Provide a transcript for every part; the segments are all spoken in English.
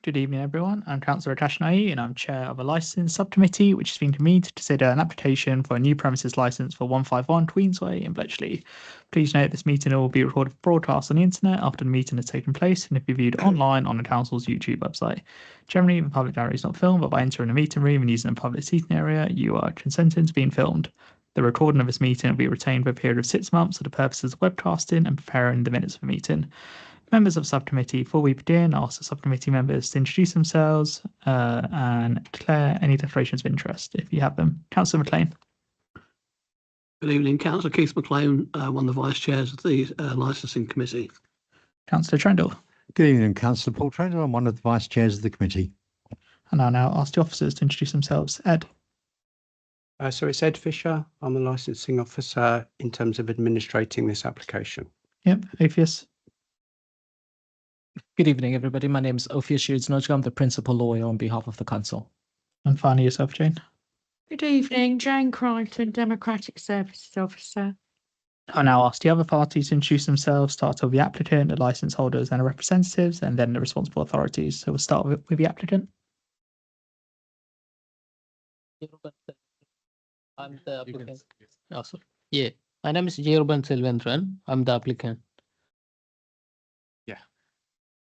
Good evening, everyone. I'm Councillor Tashnai, and I'm chair of a licence subcommittee, which has been convened to consider an application for a new premises licence for 151 Queensway in Bletchley. Please note this meeting will be recorded for broadcast on the internet after the meeting has taken place and if be viewed online on the council's YouTube website. Generally, the public gallery is not filmed, but by entering the meeting room and using a public seating area, you are consenting to being filmed. The recording of this meeting will be retained for a period of 6 months for the purposes of webcasting and preparing the minutes of the meeting. Members of subcommittee, before we begin, I'll ask the subcommittee members to introduce themselves and declare any declarations of interest if you have them. Councillor McLean. Good evening, Councillor Keith McLean, one of the vice chairs of the licensing committee. Councillor Trendall. Good evening, Councillor Paul Trendall. I'm one of the vice chairs of the committee. And I'll now ask the officers to introduce themselves. Ed. So it's Ed Fisher. I'm the licensing officer in terms of administrating this application. Yep, Ophius. Good evening, everybody. My name is Ophius Shields-Nojga. I'm the principal lawyer on behalf of the council. And finally yourself, Jane. Good evening, Jane Crichton, Democratic Services Officer. I'll now ask the other parties to introduce themselves, start with the applicant, the licence holders and the representatives, and then the responsible authorities. So we'll start with the applicant. I'm the applicant. Oh, sorry. Yeah, my name is Jeroban Selvendran. I'm the applicant.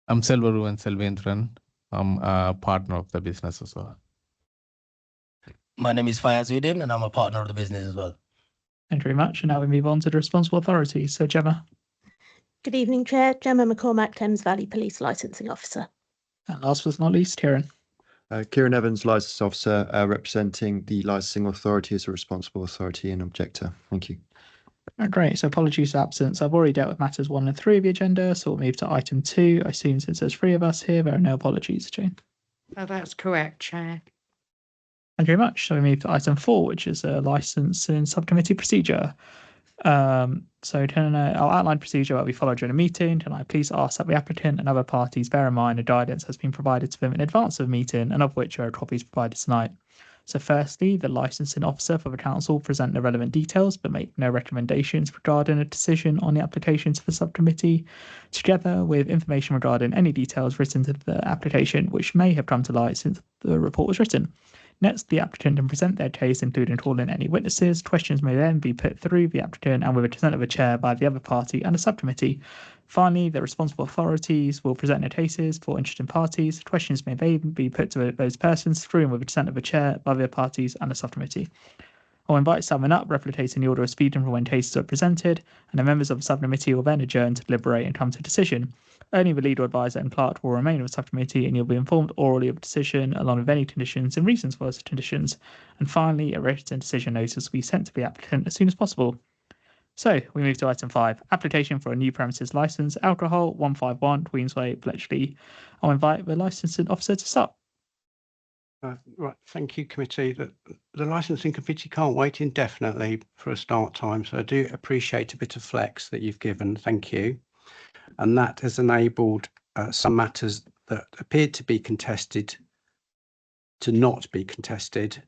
I'm Selvaruvan Selvendran. I'm a partner of the business as well. My name is Fayaz Uddin and I'm a partner of the business as well. Thank you very much. And now we move on to the responsible authorities. So Gemma. Good evening, Chair. Gemma McCormack, Thames Valley Police Licensing Officer. And last but not least, Kieran. Kieran Evans, Licensing Officer, representing the Licensing Authority as a responsible authority and objector. Thank you. Great, so apologies for absence. I've already dealt with matters 1 and 3 of the agenda, so we'll move to item 2. I assume since there's 3 of us here, there are no apologies, Jane. Oh, that's correct, Chair. Thank you very much. So we move to item 4, which is a licence and subcommittee procedure. So I'll outline procedure that we follow during the meeting. Can I please ask that the applicant and other parties bear in mind the guidance has been provided to them in advance of the meeting and of which there are copies provided tonight. So firstly, the licensing officer for the council present the relevant details but make no recommendations regarding a decision on the application to the subcommittee, together with information regarding any details written to the application which may have come to light since the report was written. Next, the applicant can present their case, including calling any witnesses. Questions may then be put through the applicant and with a consent of a chair by the other party and a subcommittee. Finally, the responsible authorities will present their cases for interested parties. Questions may then be put to those persons through and with the consent of a chair by the parties and a subcommittee. I'll invite someone up, replicating the order of speeding for when cases are presented, and the members of the subcommittee will then adjourn to deliberate and come to a decision. Only the legal advisor and clerk will remain with the subcommittee, and you'll be informed orally of the decision, along with any conditions and reasons for those conditions. And finally, a written decision notice will be sent to the applicant as soon as possible. So we move to item 5, application for a new premises licence, alcohol, 151 Queensway, Bletchley. I'll invite the licensing officer to start. Right, thank you, committee. The licensing committee can't wait indefinitely for a start time, so I do appreciate a bit of flex that you've given. Thank you. And that has enabled some matters that appeared to be contested to not be contested,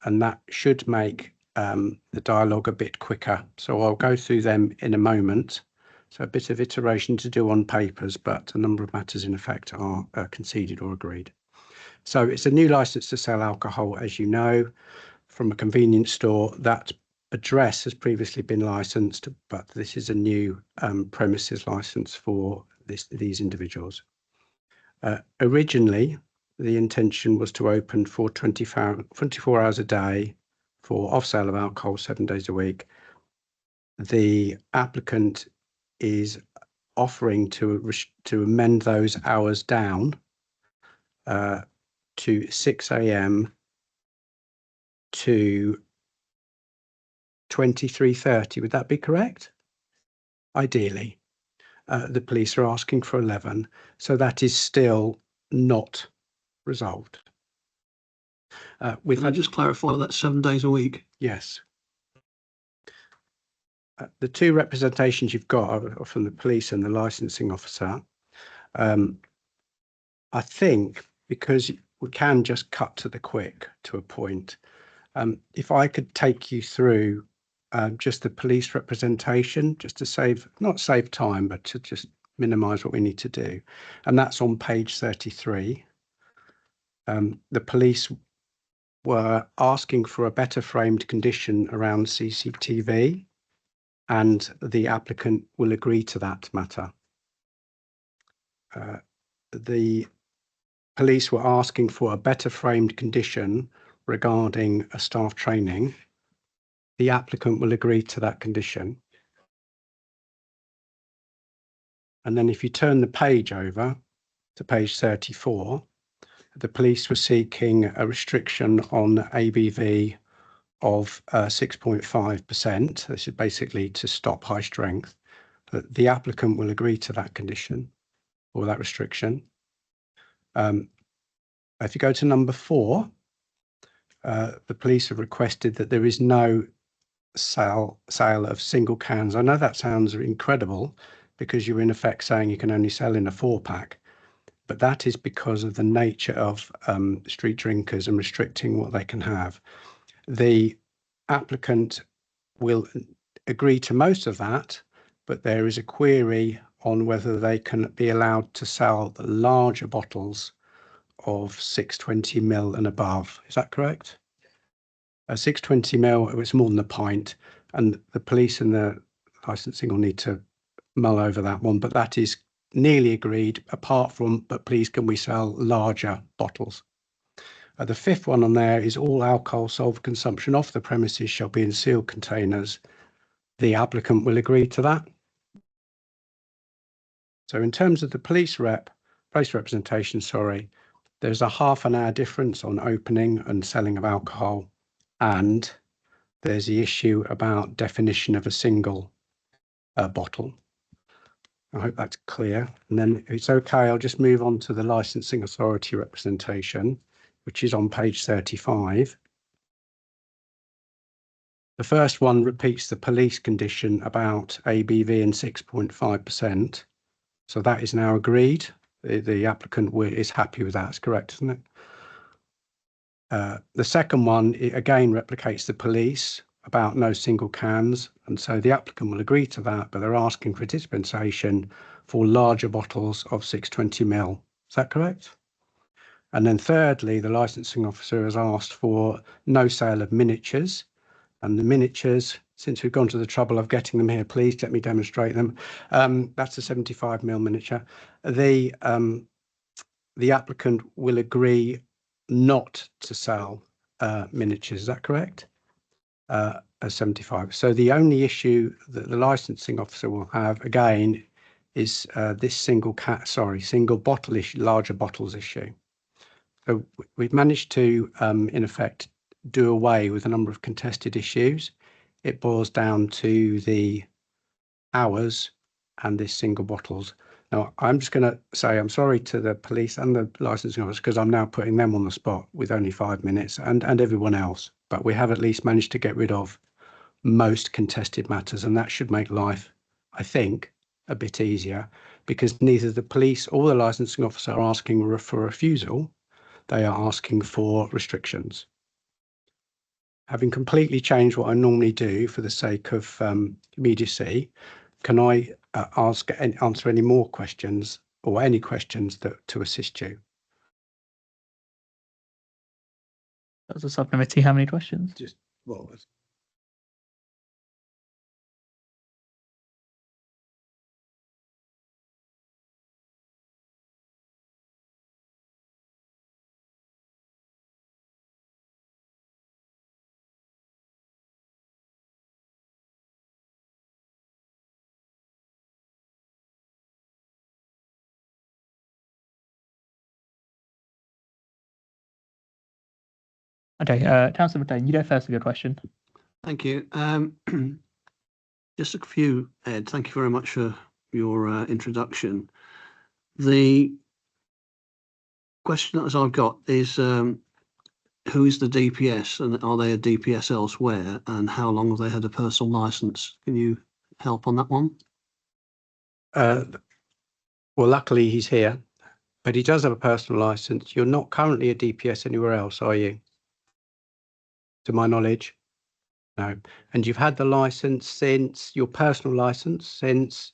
and that should make the dialogue a bit quicker. So I'll go through them in a moment. So a bit of iteration to do on papers, but a number of matters in effect are conceded or agreed. So it's a new licence to sell alcohol, as you know, from a convenience store. That address has previously been licensed, but this is a new premises licence for these individuals. Originally, the intention was to open for 24 hours a day for off-sale of alcohol 7 days a week. The applicant is offering to amend those hours down to 6 a.m. to 23:30. Would that be correct? Ideally. The police are asking for 11, so that is still not resolved. Can I just clarify that's 7 days a week? Yes. The two representations you've got are from the police and the licensing officer. I think because we can just cut to the quick to a point, if I could take you through just the police representation, just to not save time, but to just minimise what we need to do. And that's on page 33. The police were asking for a better framed condition around CCTV, and the applicant will agree to that matter. The police were asking for a better framed condition regarding a staff training. The applicant will agree to that condition. And then if you turn the page over to page 34, the police were seeking a restriction on ABV of 6.5%. This is basically to stop high strength. The applicant will agree to that condition or that restriction. If you go to number 4, the police have requested that there is no sale of single cans. I know that sounds incredible because you're in effect saying you can only sell in a 4-pack, but that is because of the nature of street drinkers and restricting what they can have. The applicant will agree to most of that, but there is a query on whether they can be allowed to sell the larger bottles of 620 ml and above. Is that correct? 620 ml, it's more than a pint, and the police and the licensing will need to mull over that one, but that is nearly agreed, apart from, but please can we sell larger bottles? The 5th one on there is all alcohol sold for consumption off the premises shall be in sealed containers. The applicant will agree to that. So in terms of the police representation, there's a half an hour difference on opening and selling of alcohol, and there's the issue about definition of a single bottle. I hope that's clear. And then if it's okay, I'll just move on to the licensing authority representation, which is on page 35. The first one repeats the police condition about ABV and 6.5%. So that is now agreed. The applicant is happy with that. That's correct, isn't it? The second one, it again replicates the police about no single cans. And so the applicant will agree to that, but they're asking for dispensation for larger bottles of 620 ml. Is that correct? And then thirdly, the licensing officer has asked for no sale of miniatures. And the miniatures, since we've gone to the trouble of getting them here, please let me demonstrate them. That's a 75 ml miniature. The applicant will agree not to sell miniatures. Is that correct? 75. So the only issue that the licensing officer will have again is this single bottle issue, larger bottles issue. So we've managed to, in effect, do away with a number of contested issues. It boils down to the hours and this single bottles. Now, I'm just going to say I'm sorry to the police and the licensing officer because I'm now putting them on the spot with only 5 minutes and everyone else. But we have at least managed to get rid of most contested matters, and that should make life, I think, a bit easier, because neither the police or the licensing officer are asking for refusal. They are asking for restrictions. Having completely changed what I normally do for the sake of immediacy, can I answer any more questions or any questions to assist you? As a subcommittee, how many questions? Just well. Okay, Councillor McLean, you go first with your question. Thank you. Just a few, Ed. Thank you very much for your introduction. The question that I've got is who is the DPS, and are they a DPS elsewhere, and how long have they had a personal license? Can you help on that one? Well, luckily he's here, but he does have a personal license. You're not currently a DPS anywhere else, are you? To my knowledge, no. And you've had the license since your personal license since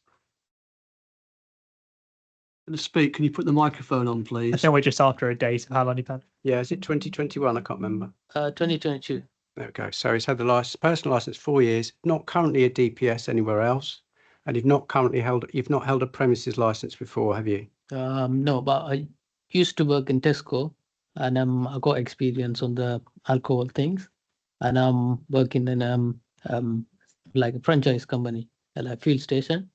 to speak, can you put the microphone on, I please? think we're just after a date of how long you've had. Yeah, is it 2021? I can't remember. 2022. There we go. So he's had the personal license 4 years, not currently a DPS anywhere else, and you've not held a premises license before, have you? No, but I used to work in Tesco, and I got experience on the alcohol things, and I'm working in like a franchise company at a fuel station.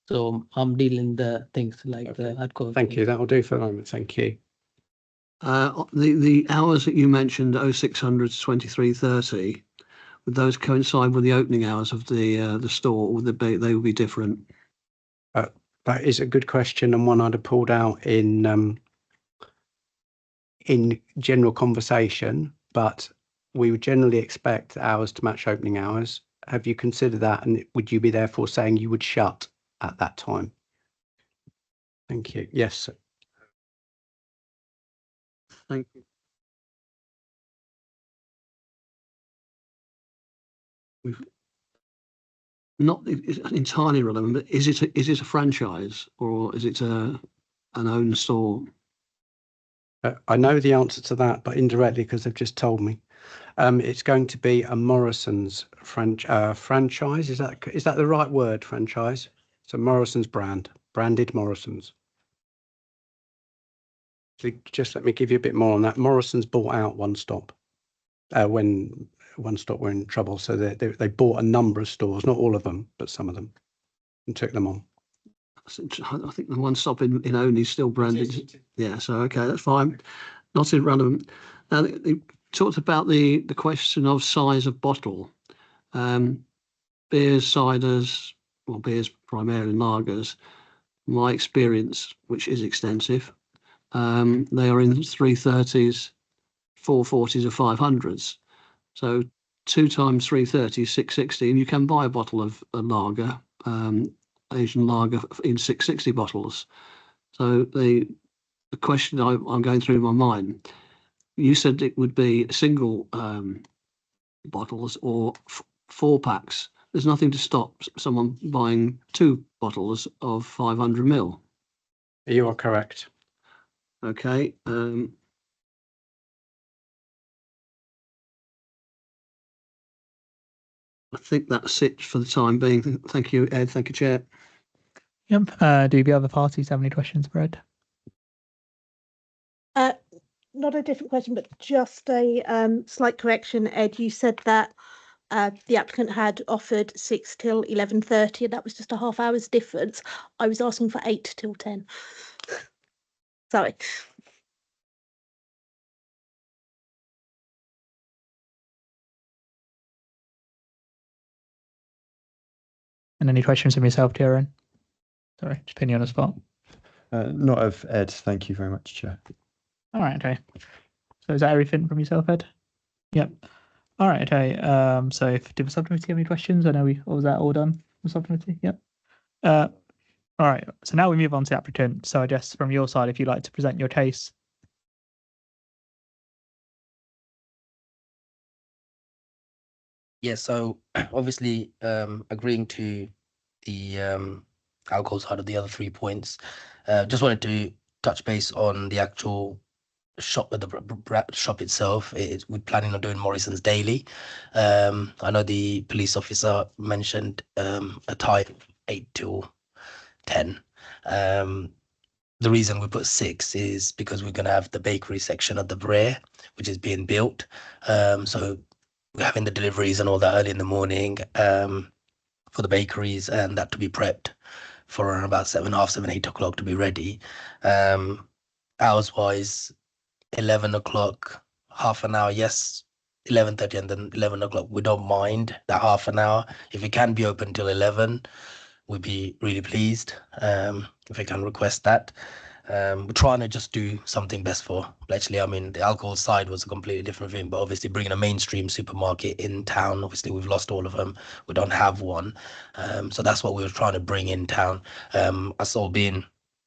So I'm dealing the things like the alcohol. Thank you. That'll do for the moment. Thank you. The hours that you mentioned, 0600 to 23:30, would those coincide with the opening hours of the store, or would they would be different? That is a good question, and one I'd have pulled out in general conversation, but we would generally expect hours to match opening hours. Have you considered that, and would you be therefore saying you would shut at that time? Thank you. Yes. Thank you. We've not it's entirely relevant, but is it a franchise, or is it an own store? I know the answer to that, but indirectly because they've just told me. It's going to be a Morrison's franchise. Is that the right word? Franchise. It's a Morrison's branded Morrison's. So just let me give you a bit more on that. Morrison's bought out One Stop when One Stop were in trouble. So they bought a number of stores, not all of them, but some of them, and took them on. I think the One Stop in Only is still branded. Yeah, so okay, that's fine. Not irrelevant. Now, they talked about the question of size of bottle. Beers, ciders, well, beers primarily, lagers. My experience, which is extensive, they are in 330s, 440s, or 500s. So 2 times 330 is 660, and you can buy a bottle of a lager, Asian lager, in 660 bottles. So the question I'm going through in my mind, you said it would be single bottles or 4 packs. There's nothing to stop someone buying 2 bottles of 500 ml. You are correct. Okay. I think that's it for the time being. Thank you, Ed. Thank you, Chair. Yep. Do the other parties have any questions for Ed? Not a different question, but just a slight correction. Ed, you said that the applicant had offered 6 till 11:30, and that was just a half hour's difference. I was asking for 8 till 10. Sorry. And any questions from yourself, Kieran? Sorry, just pin you on the spot. Not of Ed. Thank you very much, Chair. All right, okay. So is that everything from yourself, Ed? Yep. All right, okay. So did the subcommittee have any questions? I know was that all done? The subcommittee? Yep. All right. So now we move on to the applicant. So I guess from your side, if you'd like to present your case. Yeah, so obviously agreeing to the alcohol side of the other 3 points, just wanted to touch base on the actual shop, the shop itself. We're planning on doing Morrison's daily. I know the police officer mentioned a time 8 till 10. The reason we put 6 is because we're going to have the bakery section of the rear, which is being built. So we're having the deliveries and all that early in the morning for the bakeries, and that to be prepped for around about 7, 8 o'clock to be ready. Hours wise, 11 o'clock, half an hour, yes, 11:30 and then 11 o'clock. We don't mind that half an hour. If it can be open till 11, we'd be really pleased if we can request that. We're trying to just do something best for Bletchley. I mean, the alcohol side was a completely different thing, but obviously bringing a mainstream supermarket in town, obviously we've lost all of them. We don't have one. So that's what we were trying to bring in town. Us all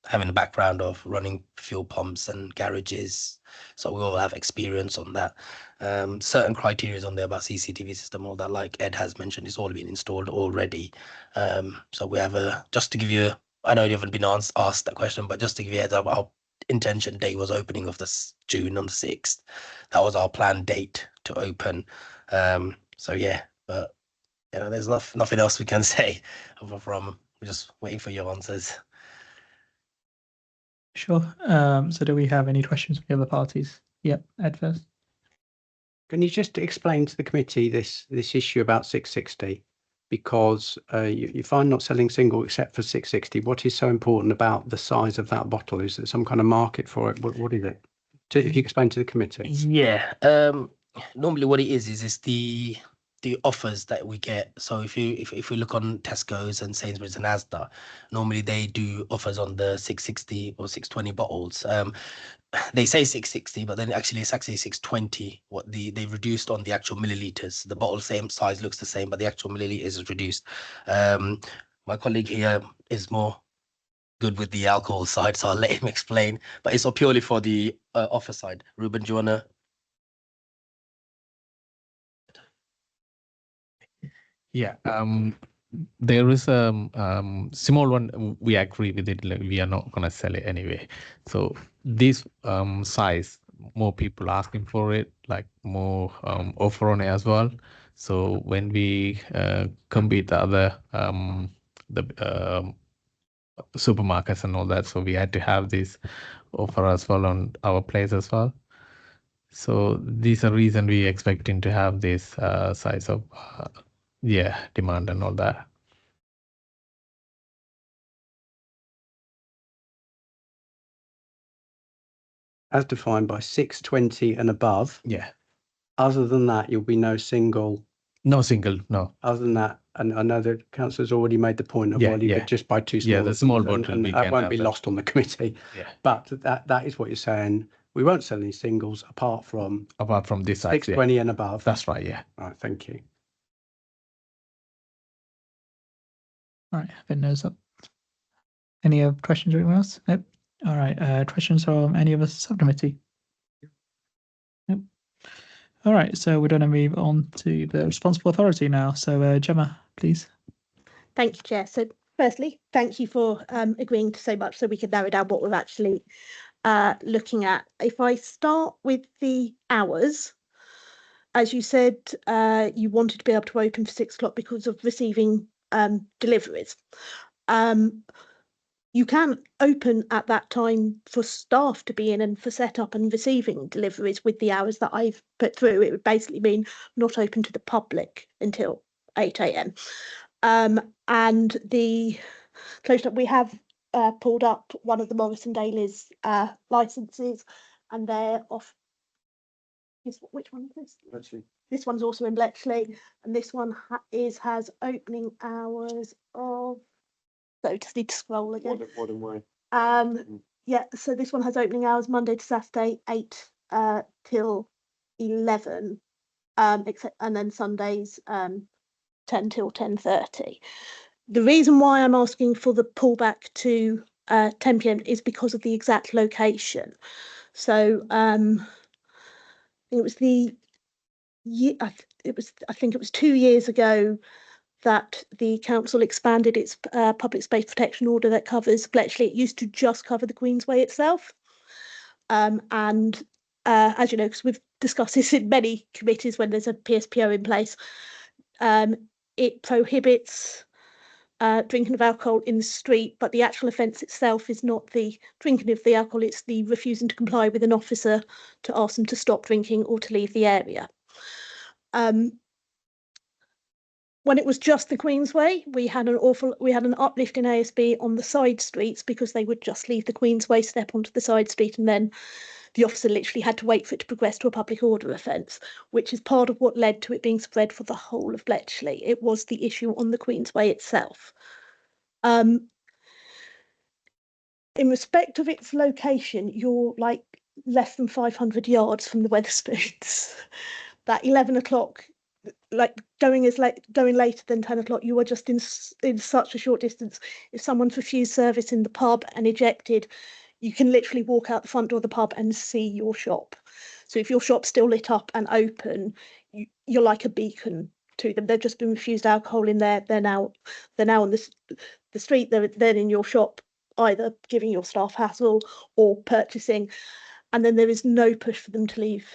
having a background of running fuel pumps and garages, so we all have experience on that. Certain criteria on there about CCTV system, all that, like Ed has mentioned, it's all been installed already. So we have just to give you I know you haven't been asked that question, but just to give you a heads up, our intention date was opening of this June on the 6th. That was our planned date to open. So yeah, but you know, there's nothing else we can say apart from we're just waiting for your answers. Sure. So do we have any questions from the other parties? Yep, Ed first. Can you just explain to the committee this issue about 660? Because you find not selling single except for 660. What is so important about the size of that bottle? Is there some kind of market for it? What is it? If you explain to the committee. Yeah. Normally what it is the offers that we get. So if we look on Tesco's and Sainsbury's and Asda, normally they do offers on the 660 or 620 bottles. They say 660, but then actually it's actually 620. What they reduced on the actual milliliters. The bottle same size, looks the same, but the actual milliliters is reduced. My colleague here is more good with the alcohol side, so I'll let him explain. But it's all purely for the offer side. Ruben, do you wanna? Yeah, there is a small one. We agree with it. Like, we are not gonna sell it anyway. So this size, more people asking for it, like more offer on it as well. So when we compete the other supermarkets and all that, so we had to have this offer as well on our place as well. So these are reason we expecting to have this size of demand and all that. As defined by 620 and above. Yeah. Other than that, you'll be no single. No single, no. Other than that, and I know that councillor's already made the point of you could just buy two small. Yeah, the small bottle. And that won't be lost on the committee. Yeah. But that is what you're saying. We won't sell any singles apart from this size. 620 and above. That's right. Yeah. All right. Thank you. All right, I think those up. Any other questions or anyone else? Nope. All right, questions from any of the subcommittee? Nope. All right, so we're going to move on to the responsible authority now. So Gemma, please. Thank you, Chair. So firstly, thank you for agreeing to so much so we can narrow down what we're actually looking at. If I start with the hours, as you said, you wanted to be able to open for 6 o'clock because of receiving deliveries. You can open at that time for staff to be in and for setup and receiving deliveries with the hours that I've put through. It would basically mean not open to the public until 8 a.m. And the closed up, we have pulled up one of the Morrison Daly's licenses, and they're off. Which one is this? Bletchley. This one's also in Bletchley, and this one has opening hours of. So just need to scroll again. Modern way. Yeah, so this one has opening hours Monday to Saturday 8 till 11, except and then Sundays 10 till 10:30. The reason why I'm asking for the pullback to 10 p.m. is because of the exact location. So it was I think it was 2 years ago that the council expanded its public space protection order that covers Bletchley. It used to just cover the Queensway itself. And as you know, because we've discussed this in many committees when there's a PSPO in place, it prohibits drinking of alcohol in the street, but the actual offence itself is not the drinking of the alcohol, it's the refusing to comply with an officer to ask them to stop drinking or to leave the area. When it was just the Queensway, we had an uplift in ASB on the side streets because they would just leave the Queensway, step onto the side street, and then the officer literally had to wait for it to progress to a public order offence, which is part of what led to it being spread for the whole of Bletchley. It was the issue on the Queensway itself. In respect of its location, you're like less than 500 yards from the Wetherspoons. That 11 o'clock, like going later than 10 o'clock, you are just in such a short distance. If someone's refused service in the pub and ejected, you can literally walk out the front door of the pub and see your shop. So if your shop's still lit up and open, you're like a beacon to them. They've just been refused alcohol in there. They're now on this. the street, they're then in your shop, either giving your staff hassle or purchasing, and then there is no push for them to leave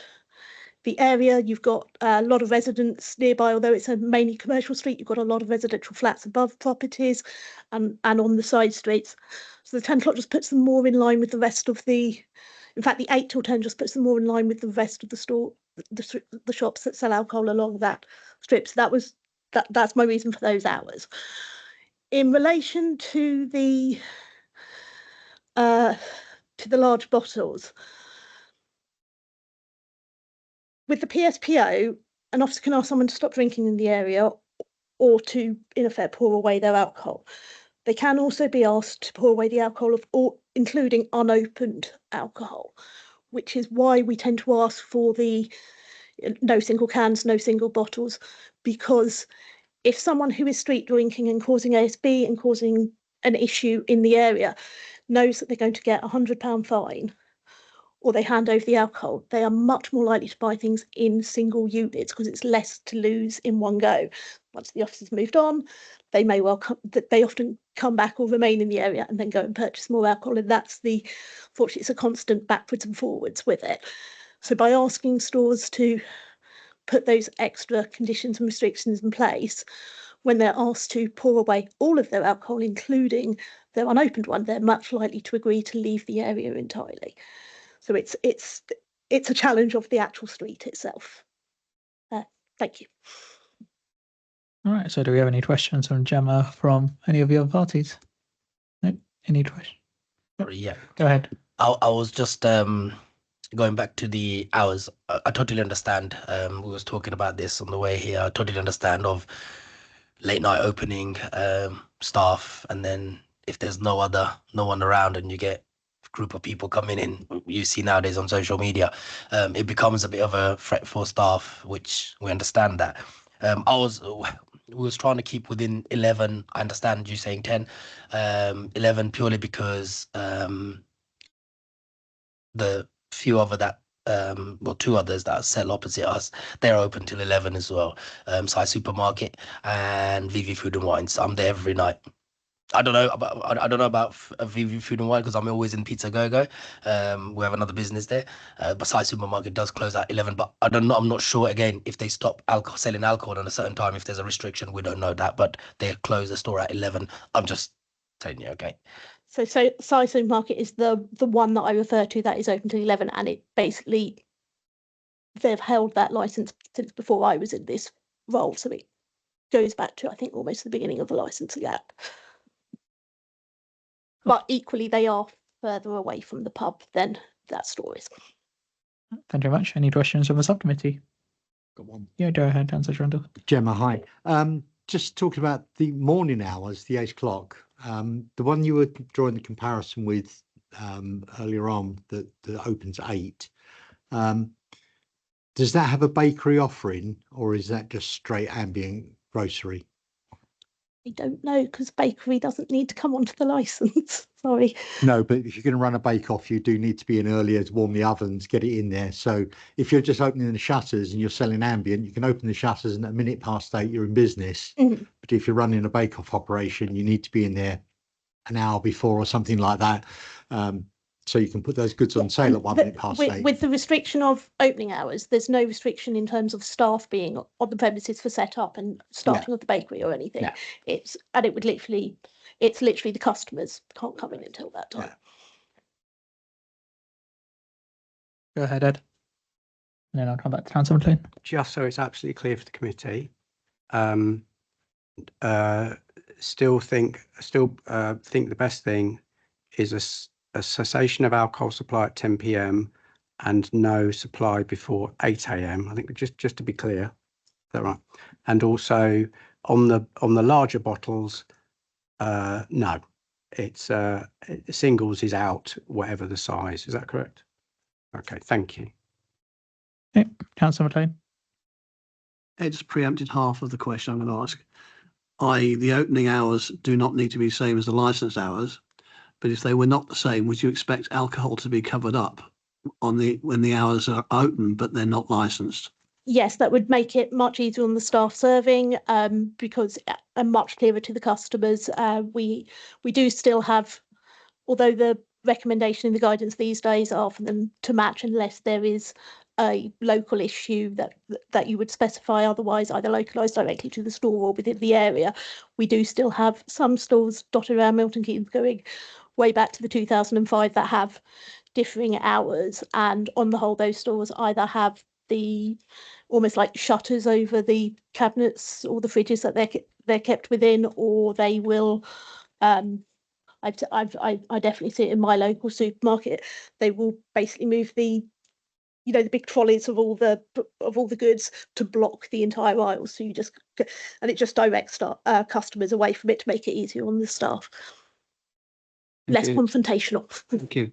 the area. You've got a lot of residents nearby, although it's a mainly commercial street. You've got a lot of residential flats above properties and on the side streets. So the 10 o'clock just puts them more in line with the rest of the, in fact, the 8 till 10 just puts them more in line with the rest of the store, the shops that sell alcohol along that strip. So that's my reason for those hours. In relation to the large bottles, with the PSPO, an officer can ask someone to stop drinking in the area or to, in effect, pour away their alcohol. They can also be asked to pour away the alcohol of all, including unopened alcohol, which is why we tend to ask for the no single cans, no single bottles, because if someone who is street drinking and causing ASB and causing an issue in the area knows that they're going to get a £100 fine, or they hand over the alcohol, they are much more likely to buy things in single units because it's less to lose in one go. Once the officer's moved on, they may well they often come back or remain in the area and then go and purchase more alcohol. And fortunately, it's a constant backwards and forwards with it. So by asking stores to put those extra conditions and restrictions in place, when they're asked to pour away all of their alcohol, including their unopened one, they're much likely to agree to leave the area entirely. So it's a challenge of the actual street itself. Thank you. All right. So do we have any questions from Gemma from any of the other parties? No. Any questions? Sorry, yeah. Go ahead. I was just going back to the hours. I totally understand. We was talking about this on the way here. I totally understand of late night opening staff, and then if there's no one around and you get a group of people coming in, you see nowadays on social media, it becomes a bit of a threat for staff, which we understand that. We was trying to keep within 11. I understand you saying 10, 11 purely because the few other that two others that sell opposite us, they're open till 11 as well. Size Supermarket and VV Food and Wines. I'm there every night. I don't know about VV Food and Wine because I'm always in Pizza Go-Go. We have another business there. But Size Supermarket does close at 11. But I'm not sure again if they stop selling alcohol at a certain time. If there's a restriction, we don't know that. But they close the store at 11. I'm just telling you, okay. So Size Supermarket is the one that I refer to that is open till 11, and it basically, they've held that license since before I was in this role, so it goes back to, I think, almost the beginning of the licensing act. But equally, they are further away from the pub than that store is. Thank you very much. Any questions from the subcommittee? Got one. Yeah, go ahead, Councillor Rundle. Gemma, hi. Just talking about the morning hours, the 8 o'clock. The one you were drawing the comparison with earlier on that opens at 8. Does that have a bakery offering, or is that just straight ambient grocery? I don't know, because bakery doesn't need to come onto the licence. Sorry. No, but if you're going to run a bake-off, you do need to be in earlier to warm the ovens, get it in there. So if you're just opening the shutters and you're selling ambient, you can open the shutters and at 8:01 you're in business. Mm-hmm. But if you're running a bake-off operation, you need to be in there an hour before or something like that. So you can put those goods on sale at 8:01. With the restriction of opening hours, there's no restriction in terms of staff being on the premises for setup and starting of the bakery or anything. Yeah. It's literally the customers can't come in until that time. Yeah. Go ahead, Ed. And then I'll come back to Councillor McLean. Just so it's absolutely clear for the committee, still think the best thing is a cessation of alcohol supply at 10 p.m. and no supply before 8 a.m. I think just to be clear, is that right? And also on the larger bottles, no, it's singles is out, whatever the size. Is that correct? Okay, thank you. Okay, Councillor McLean. Ed's preempted half of the question I'm going to ask. i.e. the opening hours do not need to be the same as the licensed hours, but if they were not the same, would you expect alcohol to be covered up when the hours are open but they're not licensed? yes, that would make it much easier on the staff serving, because and much clearer to the customers. We do still have, although the recommendation in the guidance these days are for them to match unless there is a local issue that you would specify otherwise, either localised directly to the store or within the area. We do still have some stores dotted around Milton Keynes going way back to the 2005 that have differing hours, and on the whole those stores either have the almost like shutters over the cabinets or the fridges that they're kept within, or they will I definitely see it in my local supermarket. They will basically move the the big trolleys of all the goods to block the entire aisle, so you just and it just directs customers away from it to make it easier on the staff. Less confrontational. Thank you.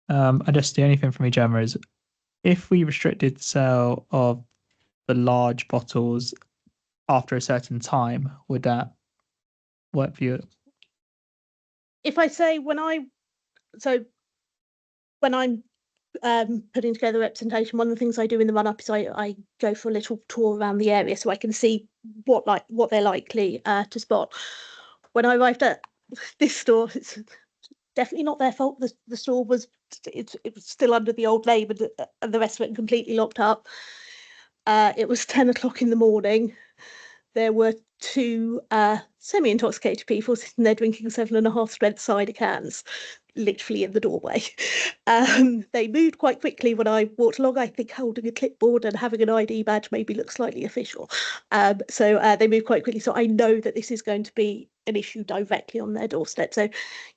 I guess the only thing for me, Gemma, is if we restricted the sale of the large bottles after a certain time, would that work for you? If I say when I'm putting together representation, one of the things I do in the run up is I go for a little tour around the area so I can see what they're likely to spot. When I arrived at this store, it's definitely not their fault. The store was it was still under the old name, and the rest of it completely locked up. It was 10 o'clock in the morning. There were two semi-intoxicated people sitting there drinking 7.5 strength cider cans, literally in the doorway. They moved quite quickly when I walked along. I think holding a clipboard and having an ID badge maybe looks slightly official. So they moved quite quickly. So I know that this is going to be an issue directly on their doorstep. So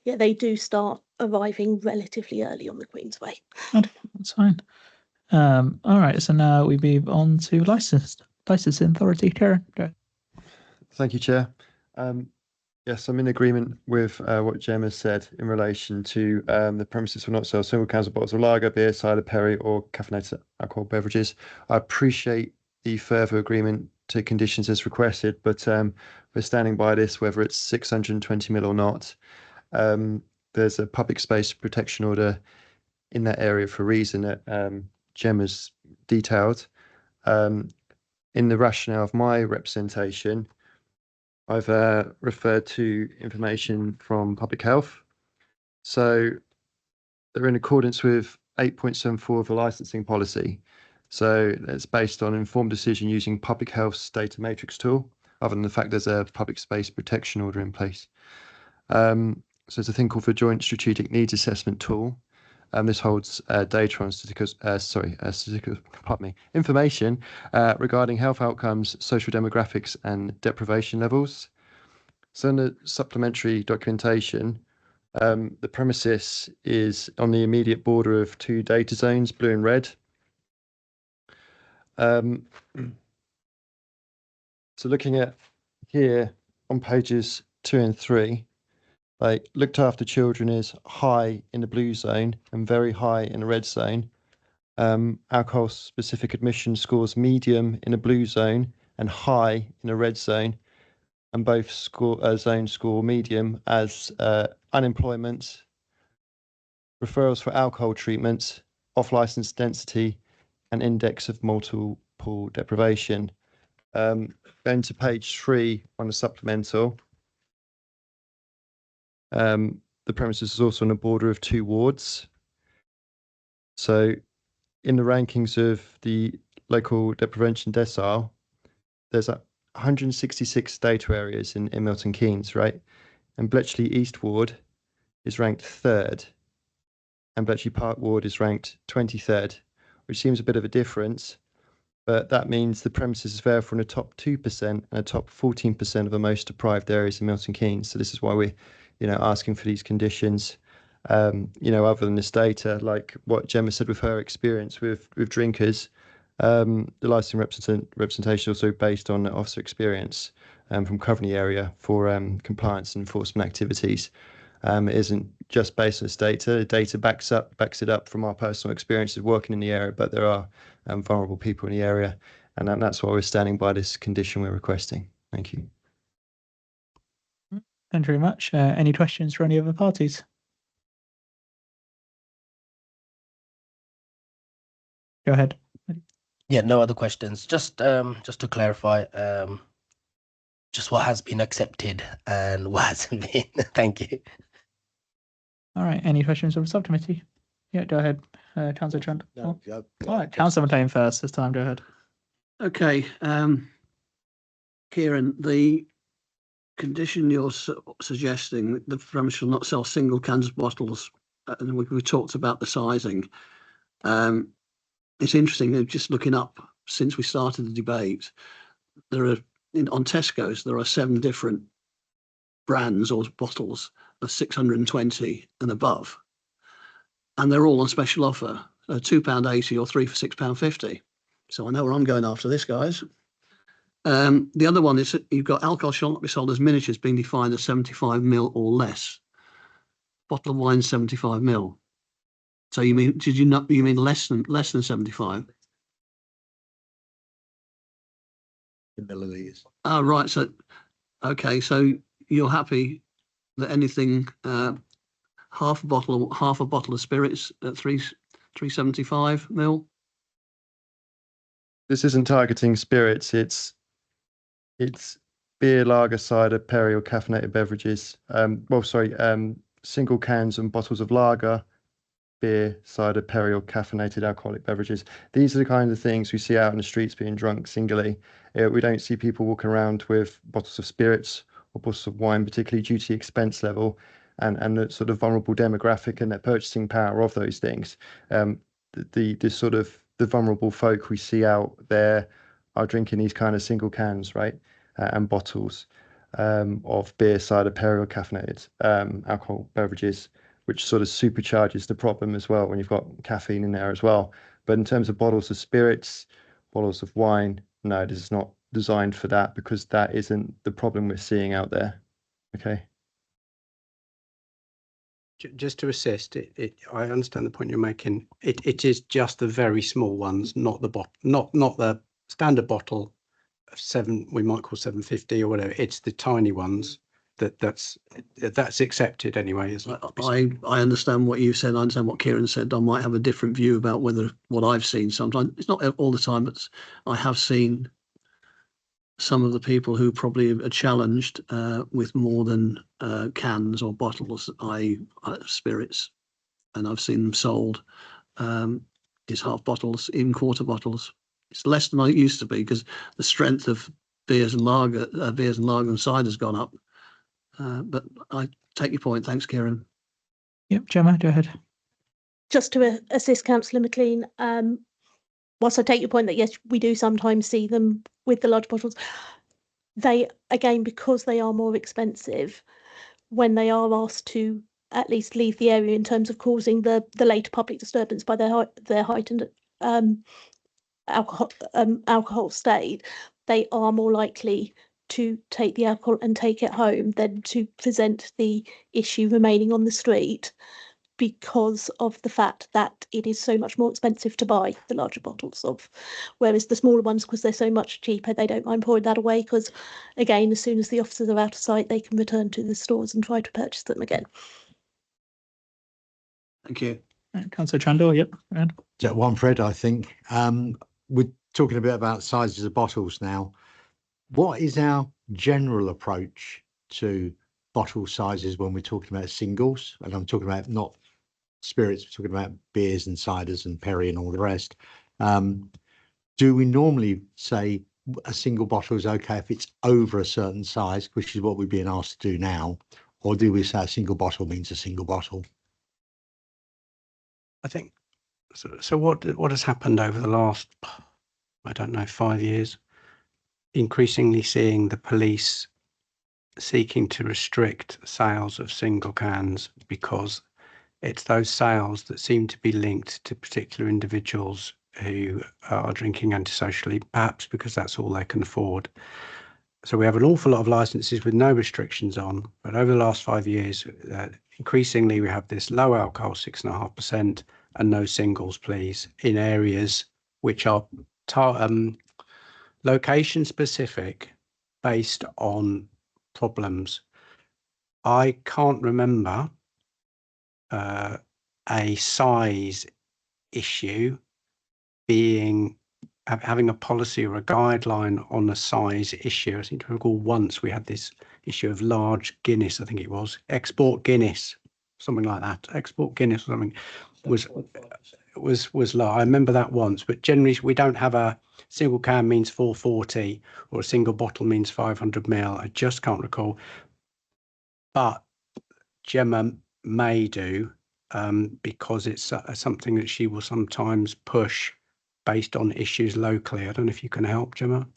yeah, they do start arriving relatively early on the Queensway. That's fine. All right, so now we move on to licensing authority. Karen, go. Thank you, Chair. Yes, I'm in agreement with what Gemma said in relation to the premises will not sell single cans of bottles of lager, beer, cider, perry, or caffeinated alcohol beverages. I appreciate the further agreement to conditions as requested, but we're standing by this, whether it's 620 mil or not. There's a public space protection order in that area for a reason that Gemma's detailed. In the rationale of my representation, I've referred to information from public health. So they're in accordance with 8.74 of the licensing policy. So it's based on informed decision using public health's data matrix tool, other than the fact there's a public space protection order in place. So there's a thing called the Joint Strategic Needs Assessment tool. This holds data on information regarding health outcomes, social demographics, and deprivation levels. So in the supplementary documentation, the premises is on the immediate border of two data zones, blue and red. So looking at here on pages 2 and 3, like looked after children is high in the blue zone and very high in the red zone. Alcohol specific admission scores medium in the blue zone and high in the red zone, and both zones score medium as unemployment, referrals for alcohol treatments, off-license density, and index of multiple deprivation. Going to page 3 on the supplemental. The premises is also on the border of 2 wards. So in the rankings of the local deprivation decile, there's 166 data areas in Milton Keynes, right? And Bletchley East Ward is ranked 3rd, and Bletchley Park Ward is ranked 23rd, which seems a bit of a difference, but that means the premises is therefore in the top 2% and the top 14% of the most deprived areas in Milton Keynes. So this is why we're, asking for these conditions. Other than this data, like what Gemma said with her experience with drinkers, the licensing representation is also based on officer experience from covering the area for compliance and enforcement activities. It isn't just based on this data. The data backs it up from our personal experiences working in the area, but there are vulnerable people in the area, and that's why we're standing by this condition we're requesting. Thank you. Thank you very much. Any questions for any other parties? Go ahead. Yeah, no other questions. Just to clarify, just what has been accepted and what hasn't been. Thank you. All right. Any questions of the subcommittee? Yeah, go ahead, Councillor Trent. No, All right, Councillor McLean first this time. Go ahead. Okay, Kieran, the condition you're suggesting, the premise shall not sell single cans of bottles, and we talked about the sizing. It's interesting, just looking up since we started the debate, there are on Tesco's there are 7 different brands or bottles of 620 and above, and they're all on special offer, £2.80 or 3 for £6.50. So I know where I'm going after this, guys. The other one is that you've got alcohol shall not be sold as miniatures being defined as 75 ml or less. Bottle of wine 75 ml. So you mean you mean less than 75? Milliliters. Oh, right. So okay, so you're happy that anything half a bottle of spirits at 375 ml? This isn't targeting spirits. It's beer, lager, cider, perry, or caffeinated beverages. Single cans and bottles of lager, beer, cider, perry, or caffeinated alcoholic beverages. These are the kinds of things we see out in the streets being drunk singly. We don't see people walking around with bottles of spirits or bottles of wine, particularly due to the expense level and the sort of vulnerable demographic and their purchasing power of those things. The sort of the vulnerable folk we see out there are drinking these kind of single cans, right, and bottles of beer, cider, perry, or caffeinated alcohol beverages, which sort of supercharges the problem as well when you've got caffeine in there as well. But in terms of bottles of spirits, bottles of wine, no, this is not designed for that because that isn't the problem we're seeing out there. Okay. Just to assist, I understand the point you're making. It is just the very small ones, not the not the standard bottle of 7, we might call 750 or whatever. It's the tiny ones that's accepted anyway. Isn't it? I understand what you said. I understand what Kieran said. I might have a different view about what I've seen sometimes. It's not all the time, but I have seen some of the people who probably are challenged with more than cans or bottles, spirits, and I've seen them sold as half bottles, even quarter bottles. It's less than it used to be because the strength of beers and lager and cider has gone up. But I take your point. Thanks, Kieran. Yep, Gemma, go ahead. Just to assist Councillor McLean, whilst I take your point that yes, we do sometimes see them with the large bottles, they, again, because they are more expensive, when they are asked to at least leave the area in terms of causing the later public disturbance by their heightened alcohol state, they are more likely to take the alcohol and take it home than to present the issue remaining on the street, because of the fact that it is so much more expensive to buy the larger bottles of, whereas the smaller ones, because they're so much cheaper, they don't mind pouring that away, because again, as soon as the officers are out of sight, they can return to the stores and try to purchase them again. Thank you. Councillor Chandor, yep. So one, Fred, I think. We're talking a bit about sizes of bottles now. What is our general approach to bottle sizes when we're talking about singles? And I'm talking about not spirits, we're talking about beers and ciders and perry and all the rest. Do we normally say a single bottle is okay if it's over a certain size, which is what we're being asked to do now? Or do we say a single bottle means a single bottle? I think so. What has happened over the last, I don't know, 5 years? Increasingly seeing the police seeking to restrict sales of single cans because it's those sales that seem to be linked to particular individuals who are drinking antisocially, perhaps because that's all they can afford. So we have an awful lot of licenses with no restrictions on, but over the last 5 years, increasingly we have this low alcohol, 6.5%, and no singles, please, in areas which are location specific based on problems. I can't remember a size issue being having a policy or a guideline on a size issue. I seem to recall once we had this issue of large Guinness, I think it was, export Guinness, something like that. Export Guinness or something was low. I remember that once, but generally we don't have a single can means 440 or a single bottle means 500 ml. I just can't recall. But Gemma may do because it's something that she will sometimes push based on issues locally. I don't know if you can help, Gemma.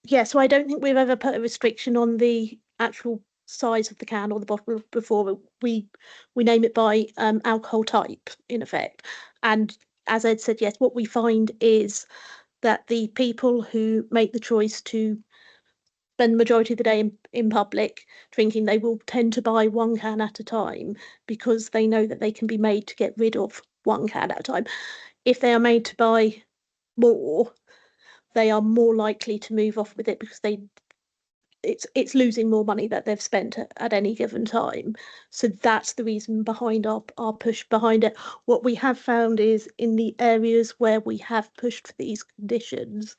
Yeah, so I don't think we've ever put a restriction on the actual size of the can or the bottle before. We name it by alcohol type, in effect. And as Ed said, yes, what we find is that the people who make the choice to spend the majority of the day in public drinking, they will tend to buy one can at a time because they know that they can be made to get rid of one can at a time. If they are made to buy more, they are more likely to move off with it because it's losing more money that they've spent at any given time. So that's the reason behind our push behind it. What we have found is in the areas where we have pushed for these conditions,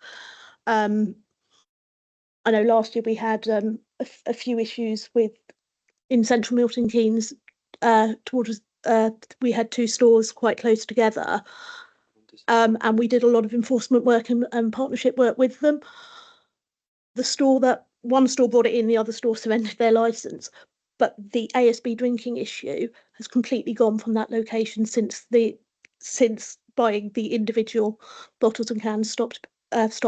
I know last year we had a few issues in central Milton Keynes towards we had two stores quite close together, and we did a lot of enforcement work and partnership work with them. One store brought it in, the other store surrendered their license, but the ASB drinking issue has completely gone from that location since buying the individual bottles and cans stopped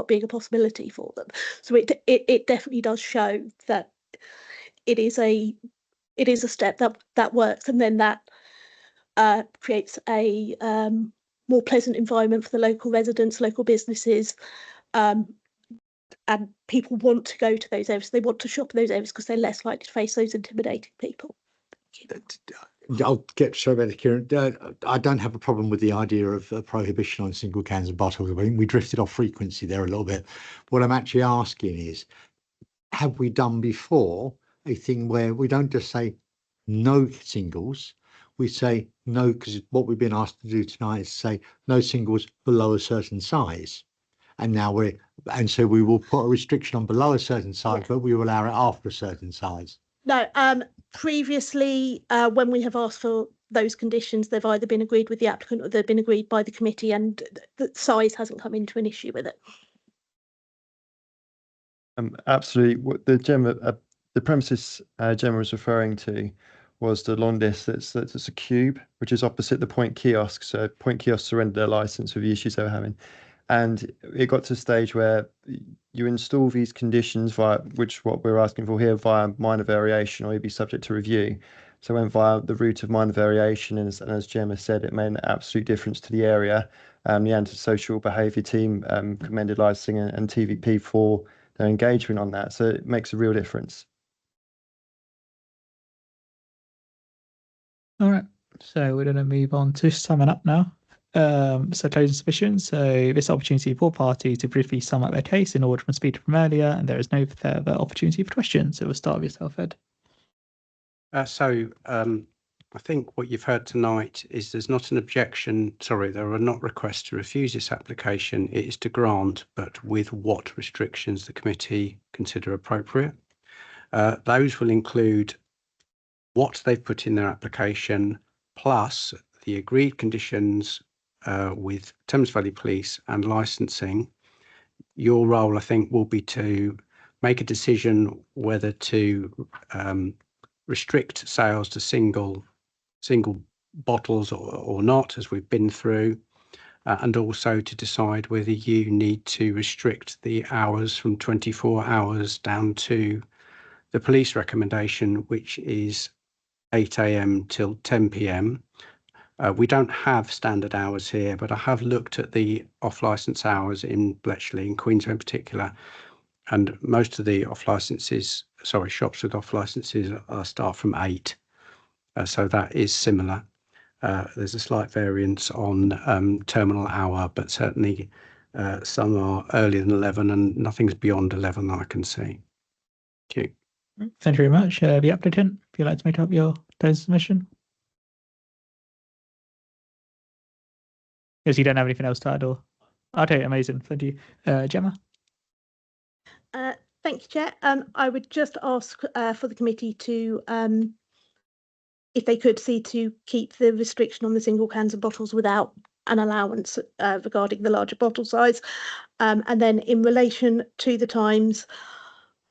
being a possibility for them. So it definitely does show that it is a step that works, and then that creates a more pleasant environment for the local residents, local businesses, and people want to go to those areas. They want to shop in those areas because they're less likely to face those intimidating people. I'll get straight back to Kieran. I don't have a problem with the idea of prohibition on single cans and bottles. I mean, we drifted off frequency there a little bit. What I'm actually asking is, have we done before a thing where we don't just say no singles, we say no, because what we've been asked to do tonight is say no singles below a certain size. And so we will put a restriction on below a certain size, yeah, but we will allow it after a certain size. No, previously, when we have asked for those conditions, they've either been agreed with the applicant or they've been agreed by the committee, and the size hasn't come into an issue with it. Absolutely. What the premises Gemma was referring to was the long distance. That's a cube, which is opposite the point kiosk. So point kiosk surrendered their license with the issues they were having. And it got to a stage where you install these conditions via, which what we're asking for here, via minor variation, or you'd be subject to review. So went via the route of minor variation, and as Gemma said, it made an absolute difference to the area. The antisocial behaviour team commended licensing and TVP for their engagement on that. So it makes a real difference. All right, so we're going to move on to summing up now. So closing submission. So this opportunity for party to briefly sum up their case in order from speed from earlier, and there is no further opportunity for questions. So we'll start with yourself, Ed. I think what you've heard tonight is there's not an objection. Sorry, there are not requests to refuse this application. It is to grant, but with what restrictions the committee consider appropriate. Those will include what they've put in their application, plus the agreed conditions with Thames Valley Police and licensing. Your role, I think, will be to make a decision whether to restrict sales to single bottles or not, as we've been through, and also to decide whether you need to restrict the hours from 24 hours down to the police recommendation, which is 8 a.m. till 10 p.m. We don't have standard hours here, but I have looked at the off-licence hours in Bletchley, in Queensland in particular, and most of the shops with off-licences start from 8. So that is similar. There's a slight variance on terminal hour, but certainly some are earlier than 11 and nothing's beyond 11 that I can see. Thank you. Thank you very much. The applicant, if you'd like to make up your closing submission. Yes, you don't have anything else to add, or? Okay, amazing. Thank you. Gemma? Thank you, Chair. I would just ask for the committee to, if they could see to keep the restriction on the single cans and bottles without an allowance regarding the larger bottle size. And then in relation to the times,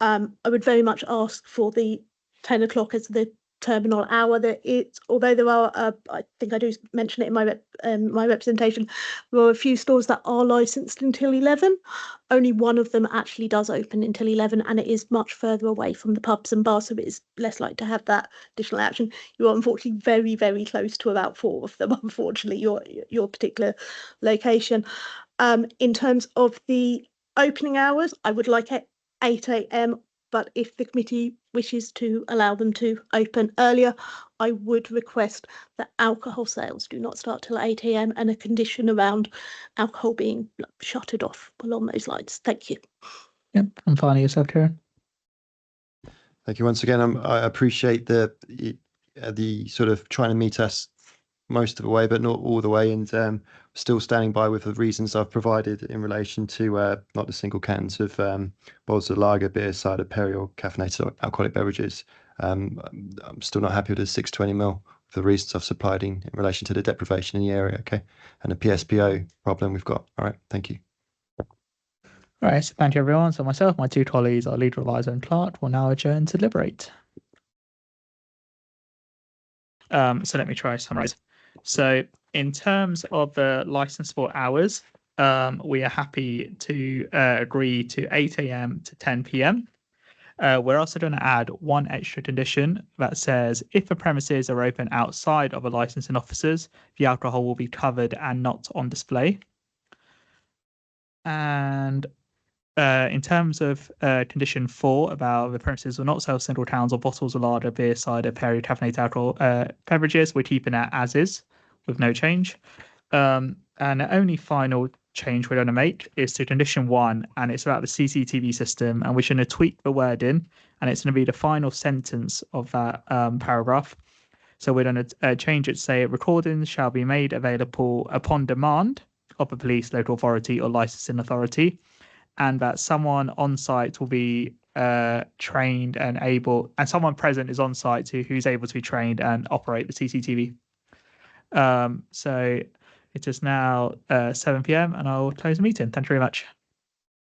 I would very much ask for the 10 o'clock as the terminal hour. That it's, although there are, I think I do mention it in my representation, there are a few stores that are licensed until 11. Only one of them actually does open until 11, and it is much further away from the pubs and bars, so it is less likely to have that additional action. You are unfortunately very, very close to about 4 of them, unfortunately, your particular location. In terms of the opening hours, I would like it 8 a.m, but if the committee wishes to allow them to open earlier, I would request that alcohol sales do not start till 8 a.m, and a condition around alcohol being shuttered off along those lines. Thank you. Yep. And finally, yourself, Kieran. Thank you once again. I appreciate the sort of trying to meet us most of the way, but not all the way, and still standing by with the reasons I've provided in relation to not the single cans of bottles of lager, beer, cider, perry, or caffeinated alcoholic beverages. I'm still not happy with the 620 ml for the reasons I've supplied in relation to the deprivation in the area, okay, and the PSPO problem we've got. All right, thank you. All right, so thank you, everyone. So myself, my two colleagues, our lead advisor and Clark, will now adjourn to deliberate. So let me try to summarize. So in terms of the licensable hours, we are happy to agree to 8 a.m. to 10 p.m. We're also going to add one extra condition that says if the premises are open outside of a licensing officer's, the alcohol will be covered and not on display. And in terms of condition 4 about the premises will not sell single cans or bottles of lager, beer, cider, perry, caffeinated alcohol beverages, we're keeping that as is with no change. And the only final change we're going to make is to condition 1, and it's about the CCTV system, and we're going to tweak the wording, and it's going to be the final sentence of that paragraph. So we're going to change it to say recordings shall be made available upon demand of the police, local authority, or licensing authority, and that someone on site will be trained and able, and someone present is on site who's able to be trained and operate the CCTV. So it is now 7 p.m. and I'll close the meeting. Thank you very much.